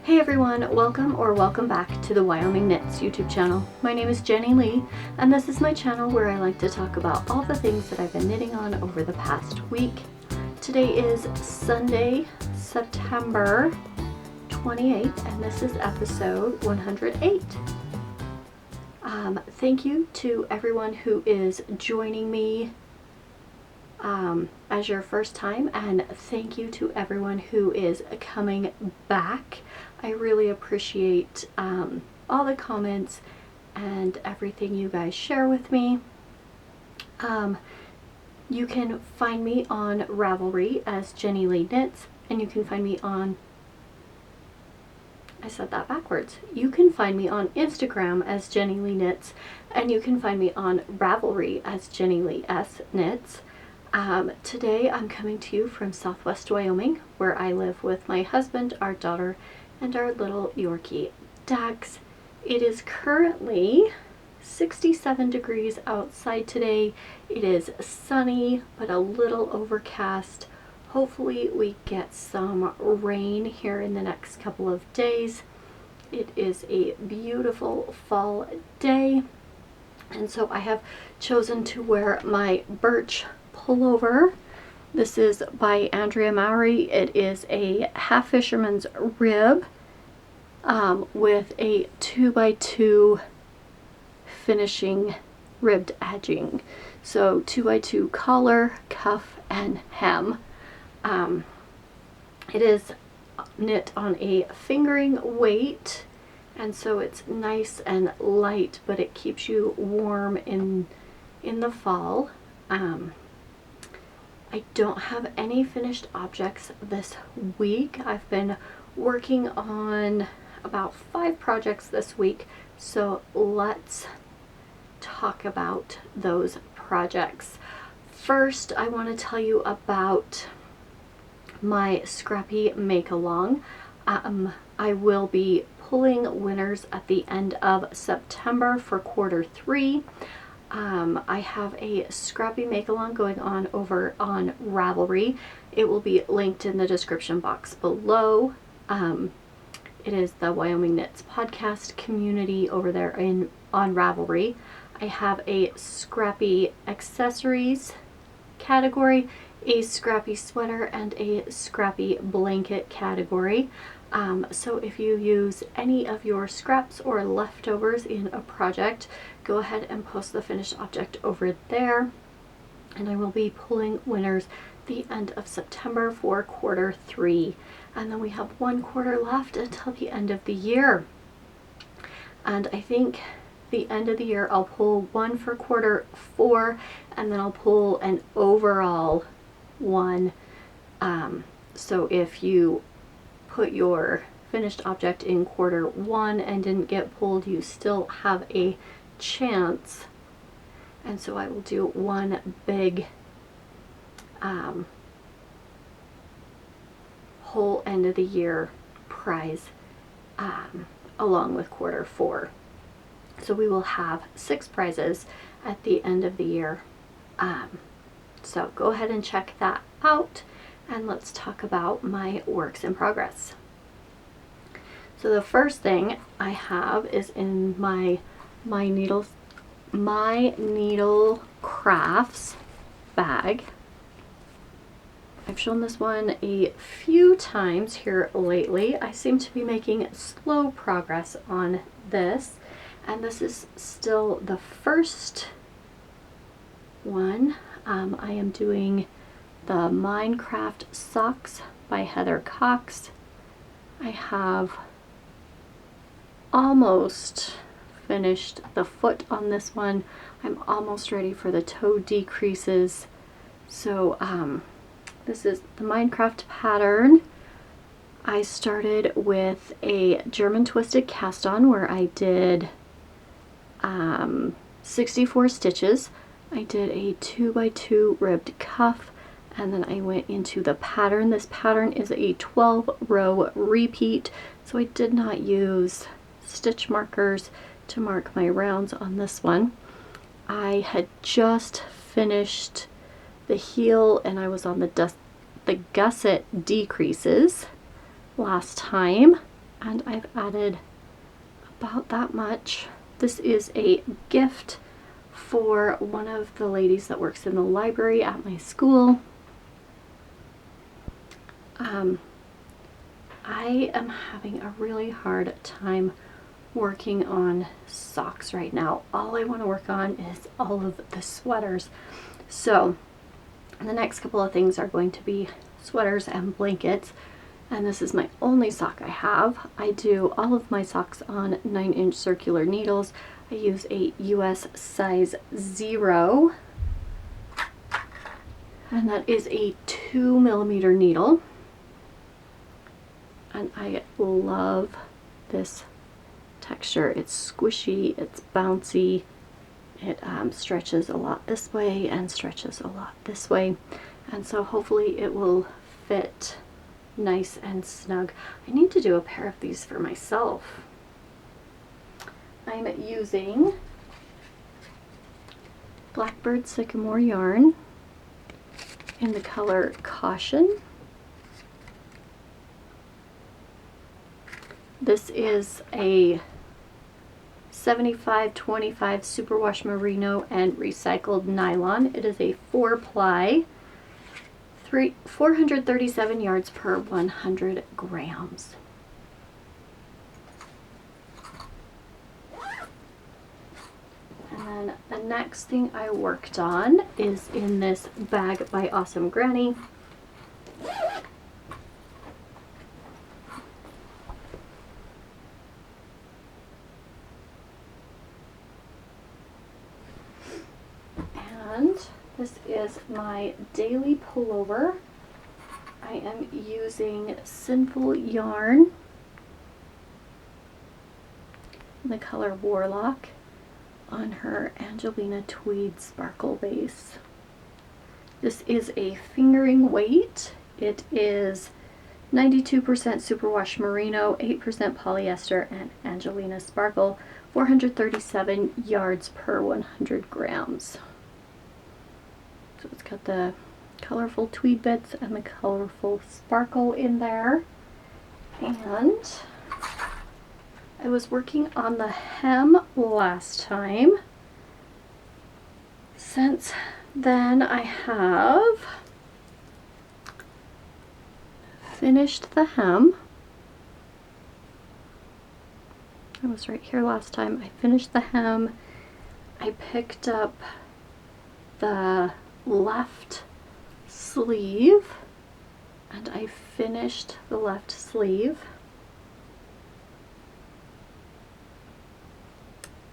Hey everyone, welcome back to the Wyoming Knits YouTube channel. My name is Jenny Lee, and this is my channel where I like to talk about all the things that I've been knitting on over the past week. Today is Sunday, September 28th, and this is episode 108. Thank you to everyone who is joining me as your first time, and thank you to everyone who is coming back. I really appreciate all the comments and everything you guys share with me. You can find me on Ravelry as Jenny Lee Knits, and you can find me on, I said that backwards. You can find me on Instagram as Jenny Lee Knits, and you can find me on Ravelry as Jenny Lee S Knits. Today I'm coming to you from Southwest Wyoming, where I live with my husband, our daughter, and our little Yorkie, Dax. It is currently 67 degrees outside today. It is sunny, but a little overcast. Hopefully we get some rain here in the next couple of days. It is a beautiful fall day, and so I have chosen to wear my Birch pullover. This is by Andrea Mowry. It is a half fisherman's rib with a 2x2 finishing ribbed edging. So 2x2 collar, cuff, and hem. It is knit on a fingering weight, and so it's nice and light, but it keeps you warm in the fall. I don't have any finished objects this week. I've been working on about 5 projects this week, so let's talk about those projects. First, I want to tell you about my Scrappy Make-a-long. I will be pulling winners at the end of September for quarter 3. I have a Scrappy Make-a-long going on over on Ravelry. It will be linked in the description box below. It is the Wyoming Knits podcast community over there on Ravelry. I have a Scrappy accessories category, a Scrappy sweater, and a Scrappy blanket category. So if you use any of your scraps or leftovers in a project, go ahead and post the finished object over there, and I will be pulling winners the end of September for quarter 3, and then we have 1 quarter left until the end of the year. And I think the end of the year I'll pull one for quarter 4, and then I'll pull an overall one. So if you put your finished object in quarter 1 and didn't get pulled, you still have a chance. And so I will do one big whole end of the year prize along with quarter 4. So we will have 6 prizes at the end of the year. So go ahead and check that out, and let's talk about my works in progress. So the first thing I have is in my needle crafts bag. I've shown this one a few times here lately. I seem to be making slow progress on this, and this is still the first one. I am doing the Minecraft Socks by Heather Cox. I have almost finished the foot on this one. I'm almost ready for the toe decreases. So this is the Minecraft pattern. I started with a German twisted cast on where I did 64 stitches. I did a 2x2 ribbed cuff, and then I went into the pattern. This pattern is a 12-row repeat, so I did not use stitch markers to mark my rounds on this one. I had just finished the heel, and I was on the gusset decreases last time. and I've added about that much. This is a gift for one of the ladies that works in the library at my school. I am having a really hard time working on socks right now. All I want to work on is all of the sweaters. So the next couple of things are going to be sweaters and blankets, and this is my only sock I have. I do all of my socks on 9-inch circular needles. I use a US size 0, and that is a 2mm needle. And I love this texture. It's squishy, it's bouncy, it stretches a lot this way and stretches a lot this way, and so hopefully it will fit nice and snug. I need to do a pair of these for myself. I'm using Blackbird Sycamore yarn in the color Caution. This is a 75-25 superwash merino and recycled nylon. It is a 4-ply, 437 yards per 100 grams. And then the next thing I worked on is in this bag by Awesome Granny. This is my daily pullover. I am using Sinful yarn in the color Warlock on her Angelina tweed sparkle base. This is a fingering weight. It is 92% superwash merino, 8% polyester, and Angelina sparkle, 437 yards per 100 grams. So it's got the colorful tweed bits and the colorful sparkle in there. And I was working on the hem last time. Since then I have finished the hem. I was right here last time. I finished the hem. I picked up the left sleeve and I finished the left sleeve.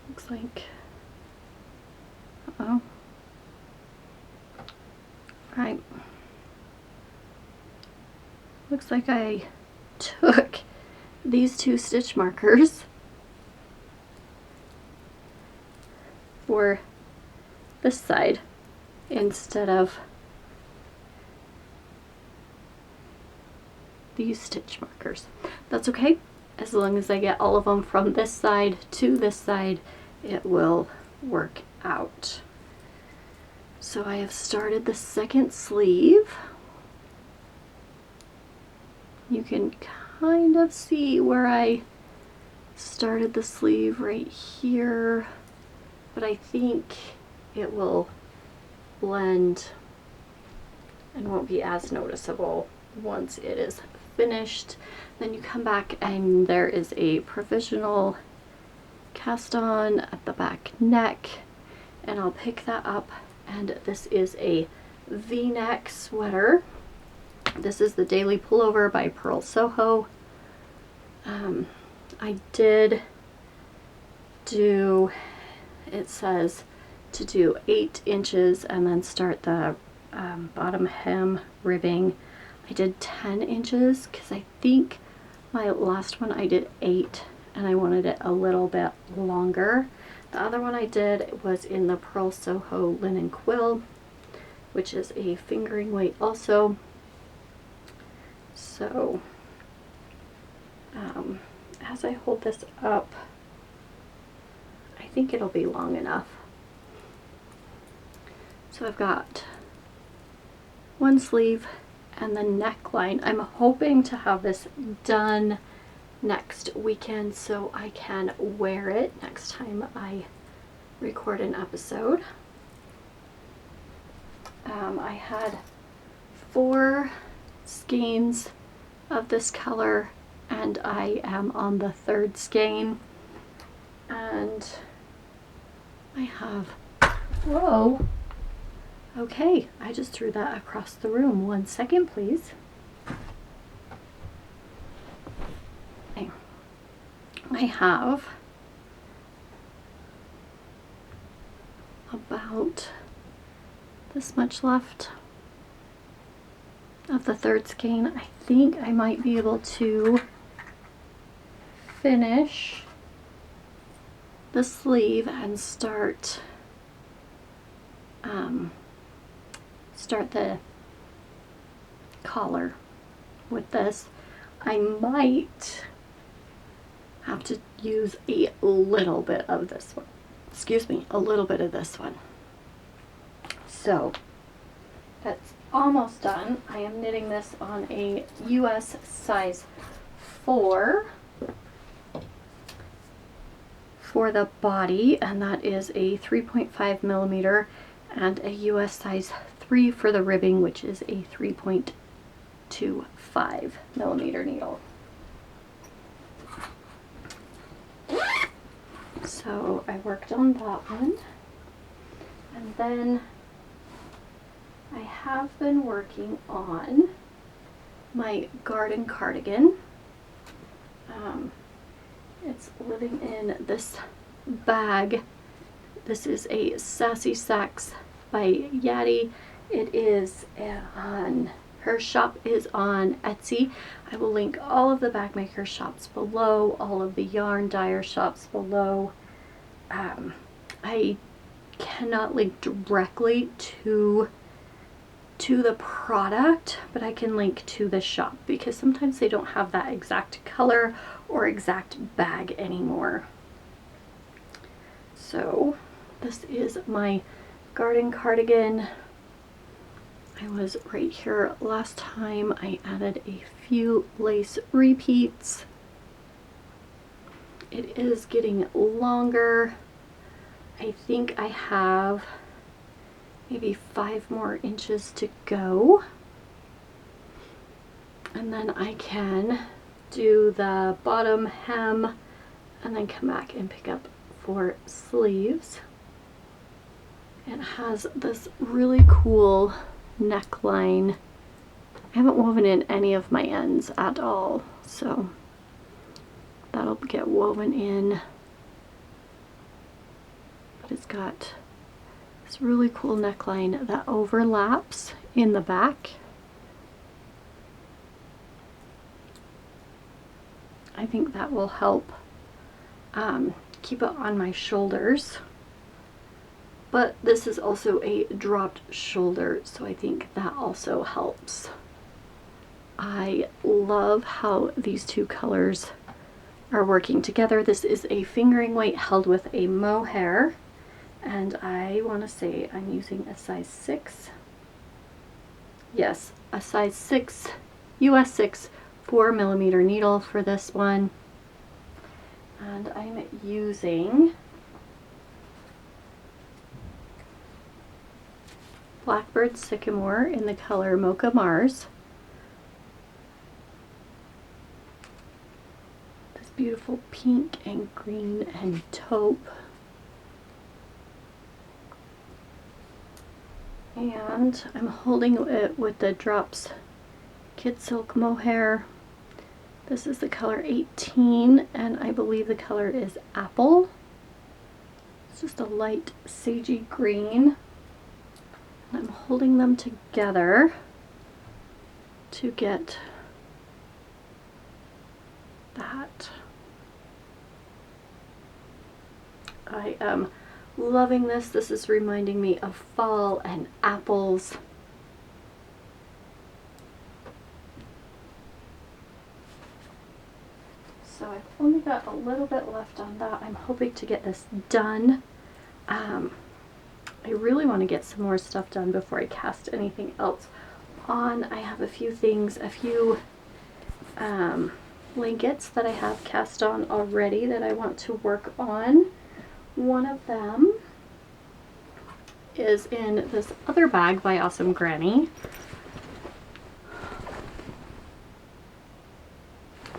Looks like, uh-oh. Right. Looks like I took these two stitch markers for this side instead of these stitch markers. That's okay, as long as I get all of them from this side to this side, it will work out. So I have started the second sleeve. You can kind of see where I started the sleeve right here, but I think it will blend and won't be as noticeable once it is finished. Then you come back and there is a provisional cast on at the back neck, and I'll pick that up, and this is a V-neck sweater. This is the Daily Pullover by Purl Soho. I did do, it says to do 8 inches and then start the bottom hem ribbing. I did 10 inches because I think my last one I did 8 and I wanted it a little bit longer. The other one I did was in the Purl Soho linen quill, which is a fingering weight also. So as I hold this up, I think it'll be long enough. So I've got one sleeve and the neckline. I'm hoping to have this done next weekend so I can wear it next time I record an episode. I had 4 skeins of this color and I am on the 3rd skein, and I have, whoa, okay, I just threw that across the room. 1 second please. Okay. I have about this much left of the 3rd skein. I think I might be able to finish the sleeve and start the collar with this. I might have to use a little bit of this one. Excuse me, a little bit of this one. So that's almost done. I am knitting this on a US size 4 for the body, and that is a 3.5 millimeter, and a US size 3 for the ribbing, which is a 3.25 millimeter needle. So I worked on that one, and then I have been working on my garden cardigan. It's living in this bag. This is a Sassy Sacks by Yadi. It is on, her shop is on Etsy. I will link all of the bag maker shops below, all of the yarn dyer shops below. I cannot link directly to the product, but I can link to the shop because sometimes they don't have that exact color or exact bag anymore. So this is my garden cardigan. I was right here last time. I added a few lace repeats. It is getting longer. I think I have maybe 5 more inches to go, and then I can do the bottom hem and then come back and pick up for sleeves. It has this really cool neckline. I haven't woven in any of my ends at all, so that'll get woven in, but it's got this really cool neckline that overlaps in the back. I think that will help keep it on my shoulders, but this is also a dropped shoulder, so I think that also helps. I love how these 2 colors are working together. This is a fingering weight held with a mohair, and I want to say I'm using a size 6. Yes, a size 6, US 6 4 millimeter needle for this one. And I'm using Blackbird Sycamore in the color Mocha Mars. This beautiful pink and green and taupe. And I'm holding it with the Drops Kid Silk Mohair. This is the color 18, and I believe the color is Apple. It's just a light sagey green. And I'm holding them together to get that. I am loving this. This is reminding me of fall and apples. So I've only got a little bit left on that. I'm hoping to get this done. I really want to get some more stuff done before I cast anything else on. I have a few things, a few blankets that I have cast on already that I want to work on. One of them is in this other bag by Awesome Granny.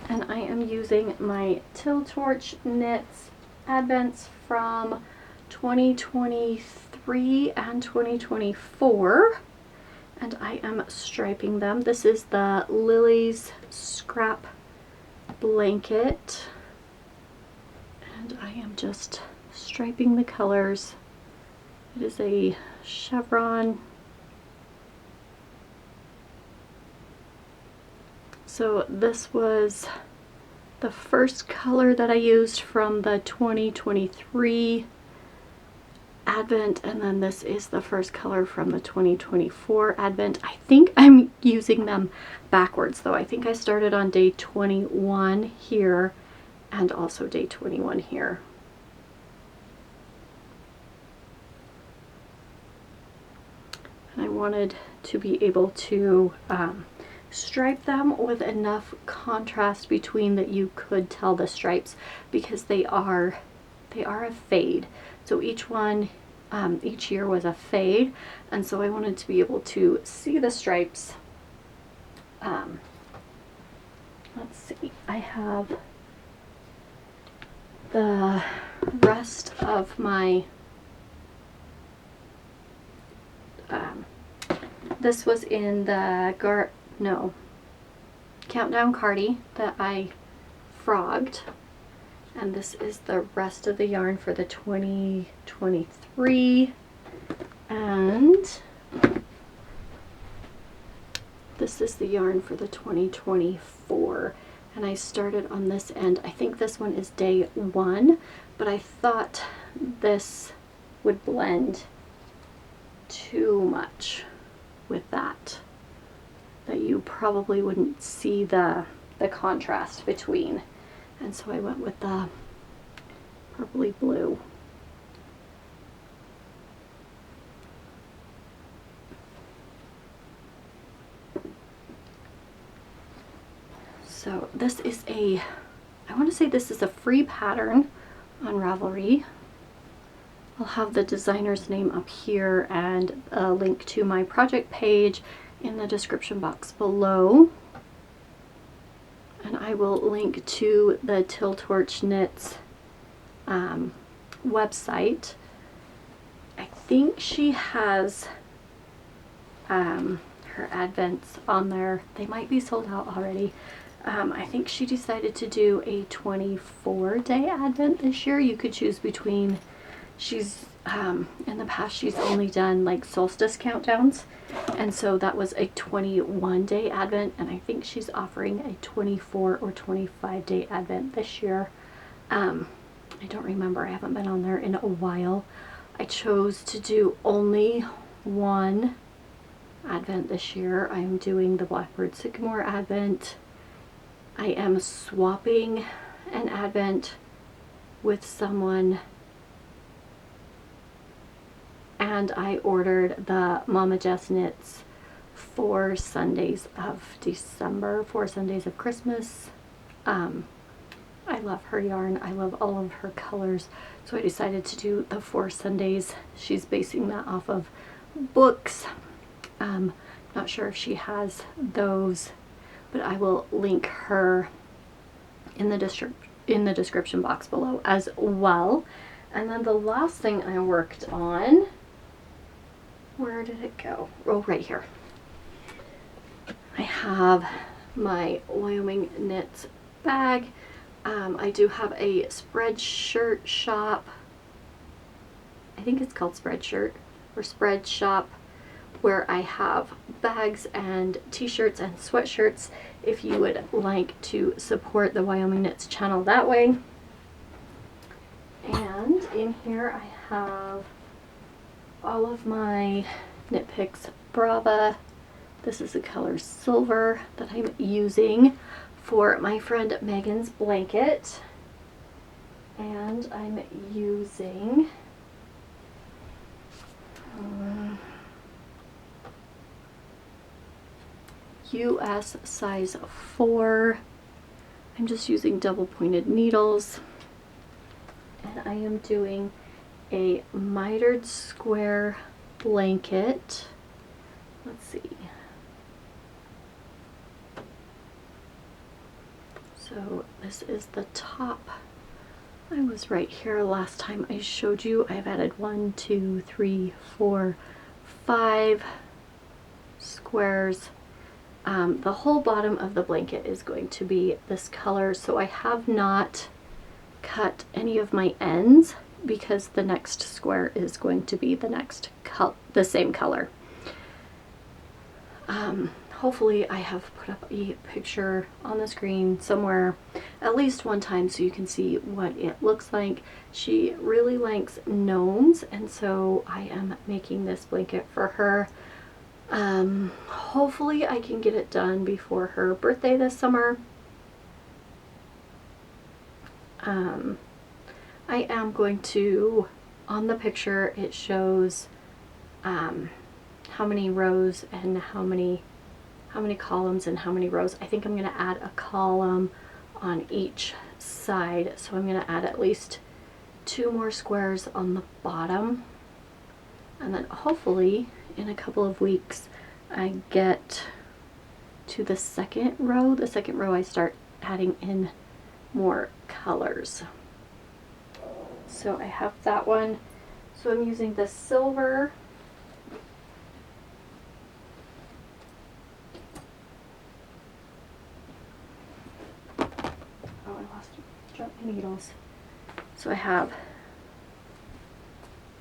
And I am using my Till Torch Knits Advents from 2023 and 2024. And I am striping them. This is the Lily's Scrap Blanket. And I am just striping the colors. It is a chevron. So this was the first color that I used from the 2023 Advent, and then this is the first color from the 2024 Advent. I think I'm using them backwards though. I think I started on day 21 here and also day 21 here. And I wanted to be able to stripe them with enough contrast between that you could tell the stripes, because they are a fade. So each one, each year was a fade, and so I wanted to be able to see the stripes. Let's see, I have the rest of my, this was in the Countdown Cardi that I frogged. And this is the rest of the yarn for the 2023. And this is the yarn for the 2024. And I started on this end. I think this one is day 1, but I thought this would blend too much with that you probably wouldn't see the contrast between. And so I went with the purpley blue. So this is I want to say this is a free pattern on Ravelry. I'll have the designer's name up here and a link to my project page in the description box below. And I will link to the Till Torch Knits website. I think she has her advents on there. They might be sold out already. I think she decided to do a 24-day advent this year. You could choose between, she's in the past she's only done like solstice countdowns, and so that was a 21-day advent, and I think she's offering a 24 or 25-day advent this year. I don't remember, I haven't been on there in a while. I chose to do only one advent this year. I am doing the Blackbird Sycamore advent. I am swapping an advent with someone, and I ordered the Mama Jess Knits 4 Sundays of December, 4 Sundays of Christmas. I love her yarn. I love all of her colors. So I decided to do the 4 Sundays. She's basing that off of books. Not sure if she has those, but I will link her in the description box below as well. And then the last thing I worked on, where did it go? Oh, right here. I have my Wyoming Knits bag. I do have a Spreadshirt shop. I think it's called Spreadshirt or Spread Shop, where I have bags and t-shirts and sweatshirts if you would like to support the Wyoming Knits channel that way. And in here I have all of my Knit Picks Brava. This is the color silver that I'm using for my friend Megan's blanket. And I'm using US size 4. I'm just using double pointed needles, and I am doing a mitered square blanket. Let's see. So this is the top. I was right here last time I showed you. I've added 1, 2, 3, 4, 5 squares. The whole bottom of the blanket is going to be this color, so I have not cut any of my ends because the next square is going to be the same color. Hopefully I have put up a picture on the screen somewhere at least one time so you can see what it looks like. She really likes gnomes, and so I am making this blanket for her. Hopefully I can get it done before her birthday this summer. I am going to, on the picture it shows how many rows and how many columns and how many rows. I think I'm going to add a column on each side, so I'm going to add at least 2 more squares on the bottom, and then hopefully in a couple of weeks I get to the second row. The second row I start adding in more colors. So I have that one. So I'm using the silver. Dropped my needles. So I have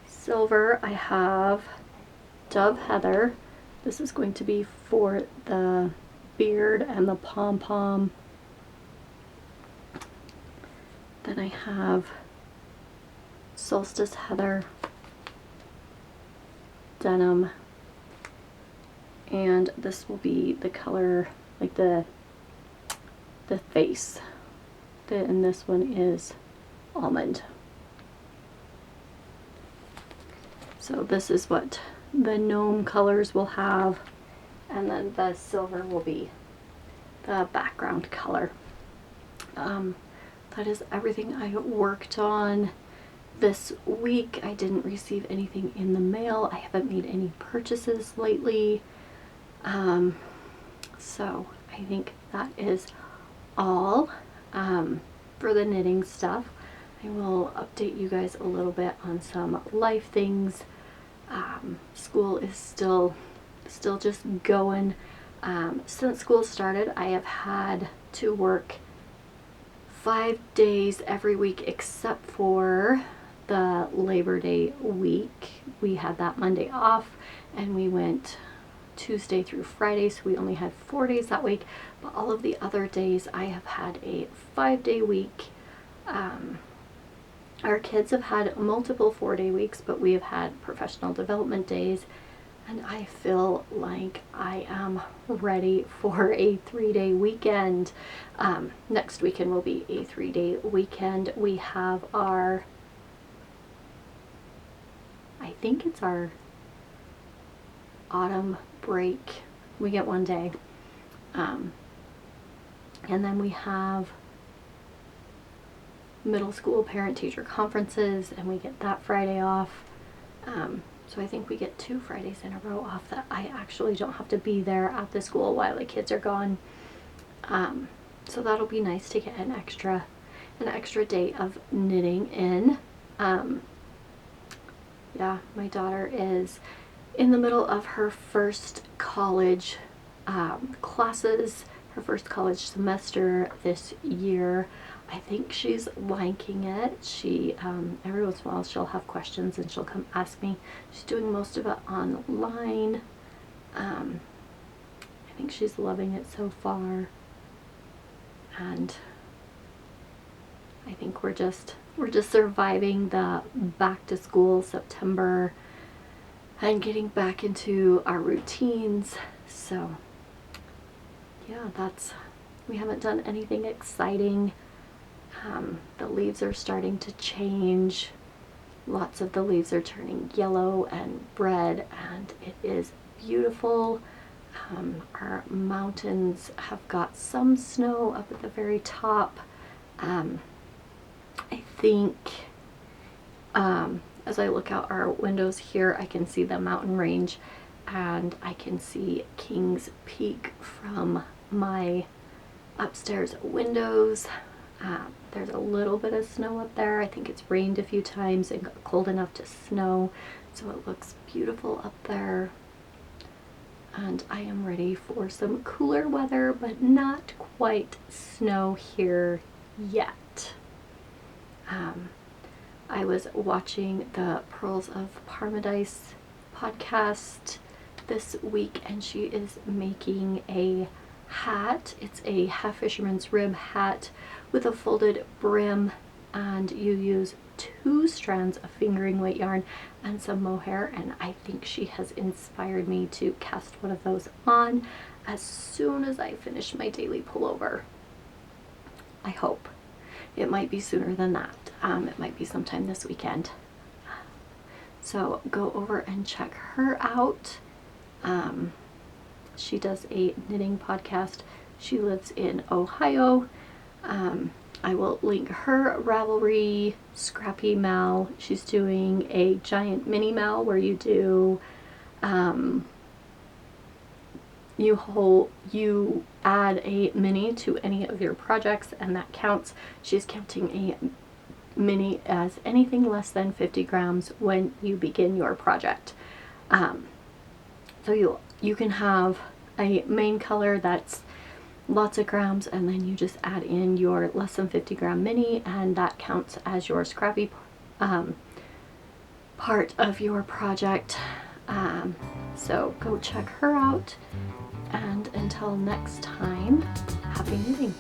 silver, I have dove heather. This is going to be for the beard and the pom-pom. Then I have solstice heather, denim, and this will be the color, like the face. And this one is almond. So this is what the gnome colors will have, and then the silver will be the background color. That is everything I worked on this week. I didn't receive anything in the mail. I haven't made any purchases lately. So I think that is all. For the knitting stuff. I will update you guys a little bit on some life things. School is still just going. Since school started, I have had to work 5 days every week except for the Labor Day week. We had that Monday off and we went Tuesday through Friday, so we only had 4 days that week, but all of the other days I have had a 5-day week. Our kids have had multiple 4-day weeks, but we have had professional development days, and I feel like I am ready for a 3-day weekend. Next weekend will be a 3-day weekend. We have our, I think it's our autumn break. We get 1 day. And then we have middle school parent-teacher conferences, and we get that Friday off. So I think we get 2 Fridays in a row off that I actually don't have to be there at the school while the kids are gone. So that'll be nice to get an extra day of knitting in. Yeah, my daughter is in the middle of her first college classes, her first college semester this year. I think she's liking it. She, every once in a while she'll have questions and she'll come ask me. She's doing most of it online. I think she's loving it so far. And I think we're just surviving the back to school September and getting back into our routines. So yeah, we haven't done anything exciting. The leaves are starting to change. Lots of the leaves are turning yellow and red, and it is beautiful. Our mountains have got some snow up at the very top. I think as I look out our windows here, I can see the mountain range and I can see King's Peak from my upstairs windows. There's a little bit of snow up there. I think it's rained a few times and got cold enough to snow, so it looks beautiful up there. And I am ready for some cooler weather, but not quite snow here yet. I was watching the Pearls of Parmadice podcast this week, and she is making a hat. It's a half fisherman's rib hat with a folded brim, and you use 2 strands of fingering weight yarn and some mohair, and I think she has inspired me to cast one of those on as soon as I finish my daily pullover. I hope. It might be sooner than that. It might be sometime this weekend. So go over and check her out. She does a knitting podcast. She lives in Ohio. I will link her Ravelry, Scrappy Mal. She's doing a giant mini mal where you do, you add a mini to any of your projects and that counts. She's counting a mini as anything less than 50 grams when you begin your project. So you can have a main color that's lots of grams, and then you just add in your less than 50 gram mini, and that counts as your scrappy part of your project. So go check her out, and until next time, happy knitting.